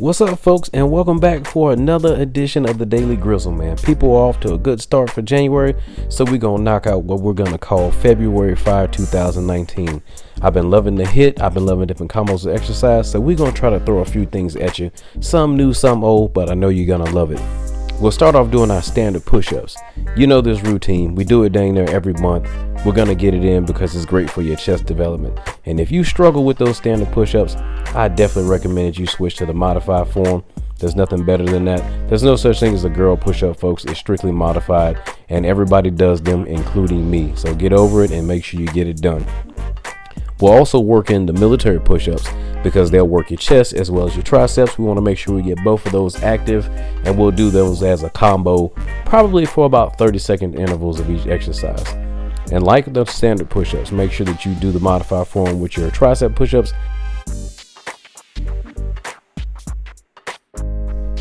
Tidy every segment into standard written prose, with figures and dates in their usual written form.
What's up, folks, and welcome back for another edition of the Daily Grizzle, man. People are off to a good start for January, so we're going to knock out what we're going to call February Fire 2019. I've been loving the hit. I've been loving different combos of exercise, so we're going to try to throw a few things at you. Some new, some old, but I know you're going to love it. We'll start off doing our standard push-ups. You know this routine. We do it dang near every month. We're going to get it in because it's great for your chest development. And if you struggle with those standard push-ups, I definitely recommend that you switch to the modified form. There's nothing better than that. There's no such thing as a girl push-up, folks. It's strictly modified, and everybody does them, including me. So get over it and make sure you get it done. We'll also work in the military push-ups because they'll work your chest as well as your triceps. We want to make sure we get both of those active, and we'll do those as a combo, probably for about 30-second intervals of each exercise. And like the standard push-ups, make sure that you do the modified form with your tricep push-ups.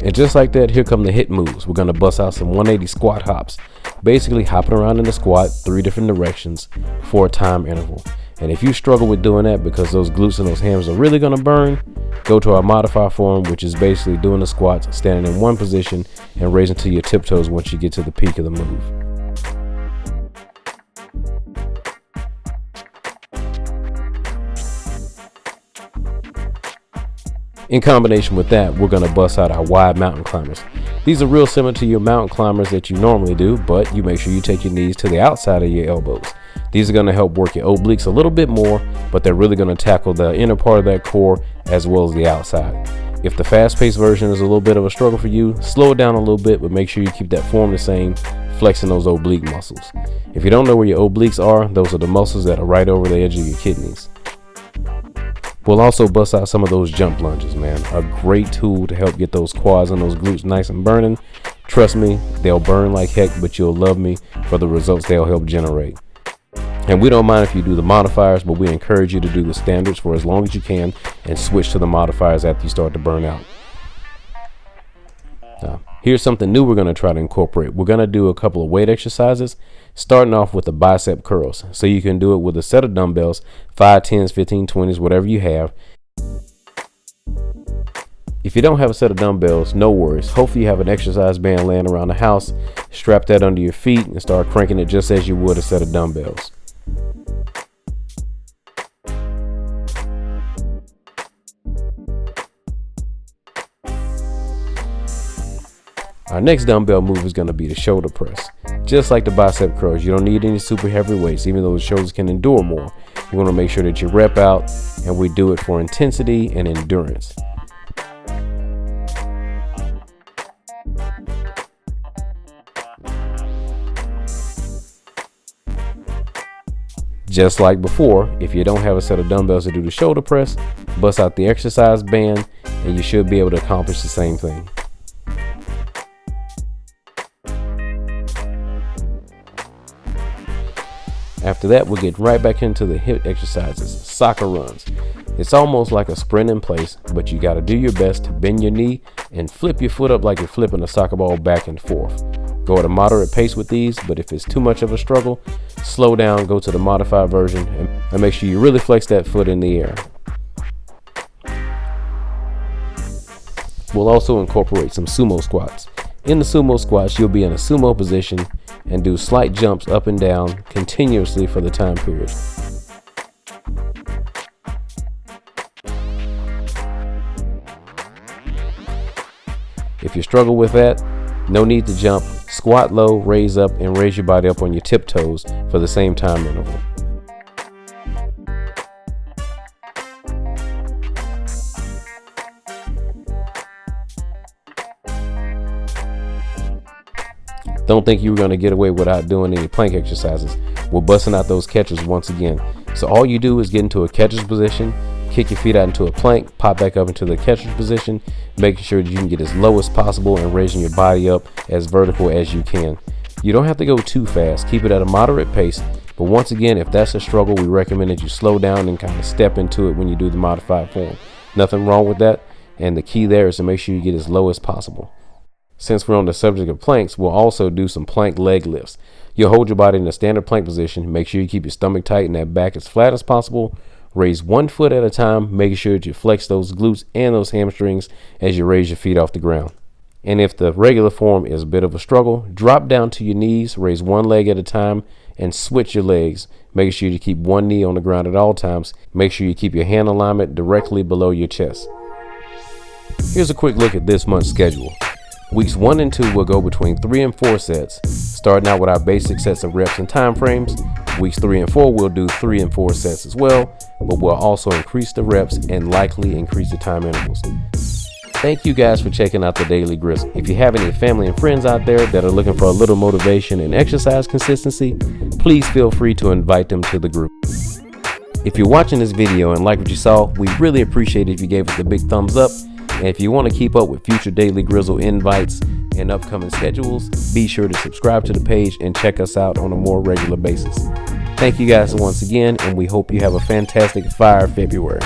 And just like that, here come the hit moves. We're going to bust out some 180 squat hops, basically hopping around in the squat 3 different directions for a time interval. And if you struggle with doing that because those glutes and those hams are really going to burn, go to our modified form, which is basically doing the squats, standing in one position and raising to your tiptoes once you get to the peak of the move. In combination with that, we're going to bust out our wide mountain climbers. These are real similar to your mountain climbers that you normally do, but you make sure you take your knees to the outside of your elbows. These are going to help work your obliques a little bit more, but they're really going to tackle the inner part of that core as well as the outside. If the fast-paced version is a little bit of a struggle for you, slow it down a little bit, but make sure you keep that form the same, flexing those oblique muscles. If you don't know where your obliques are, those are the muscles that are right over the edge of your kidneys. We'll also bust out some of those jump lunges, man. A great tool to help get those quads and those glutes nice and burning. Trust me, they'll burn like heck, but you'll love me for the results they'll help generate. And we don't mind if you do the modifiers, but we encourage you to do the standards for as long as you can and switch to the modifiers after you start to burn out. Now, here's something new we're going to try to incorporate. We're going to do a couple of weight exercises, starting off with the bicep curls. So you can do it with a set of dumbbells, 5, 10s, 15, 20s, whatever you have. If you don't have a set of dumbbells, no worries. Hopefully you have an exercise band laying around the house. Strap that under your feet and start cranking it just as you would a set of dumbbells. Our next dumbbell move is going to be the shoulder press. Just like the bicep curls, you don't need any super heavy weights, even though the shoulders can endure more. You want to make sure that you rep out, and we do it for intensity and endurance. Just like before, if you don't have a set of dumbbells to do the shoulder press, bust out the exercise band, and you should be able to accomplish the same thing. After that, we'll get right back into the hip exercises, soccer runs. It's almost like a sprint in place, but you got to do your best to bend your knee and flip your foot up like you're flipping a soccer ball back and forth. Go at a moderate pace with these, but if it's too much of a struggle, slow down, go to the modified version, and make sure you really flex that foot in the air. We'll also incorporate some sumo squats. In the sumo squats, you'll be in a sumo position and do slight jumps up and down continuously for the time period. If you struggle with that, no need to jump. Squat low, raise up, and raise your body up on your tiptoes for the same time interval. Don't think you were going to get away without doing any plank exercises. We're busting out those catchers once again. So all you do is get into a catcher's position, kick your feet out into a plank, pop back up into the catcher's position, making sure that you can get as low as possible and raising your body up as vertical as you can. You don't have to go too fast. Keep it at a moderate pace. But once again, if that's a struggle, we recommend that you slow down and kind of step into it when you do the modified form. Nothing wrong with that. And the key there is to make sure you get as low as possible. Since we're on the subject of planks, we'll also do some plank leg lifts. You'll hold your body in a standard plank position. Make sure you keep your stomach tight and that back as flat as possible. Raise 1 foot at a time, making sure that you flex those glutes and those hamstrings as you raise your feet off the ground. And if the regular form is a bit of a struggle, drop down to your knees, raise 1 leg at a time, and switch your legs. Making sure you keep 1 knee on the ground at all times. Make sure you keep your hand alignment directly below your chest. Here's a quick look at this month's schedule. Weeks 1 and 2 will go between 3 and 4 sets, starting out with our basic sets of reps and time frames. Weeks 3 and 4 we'll do 3 and 4 sets as well, but we'll also increase the reps and likely increase the time intervals. Thank you guys for checking out the Daily Grizzle. If you have any family and friends out there that are looking for a little motivation and exercise consistency, please feel free to invite them to the group. If you're watching this video and like what you saw, we really appreciate it if you gave us the big thumbs up. And if you want to keep up with future Daily Grizzle invites and upcoming schedules, be sure to subscribe to the page and check us out on a more regular basis. Thank you guys once again, and we hope you have a fantastic Fire February.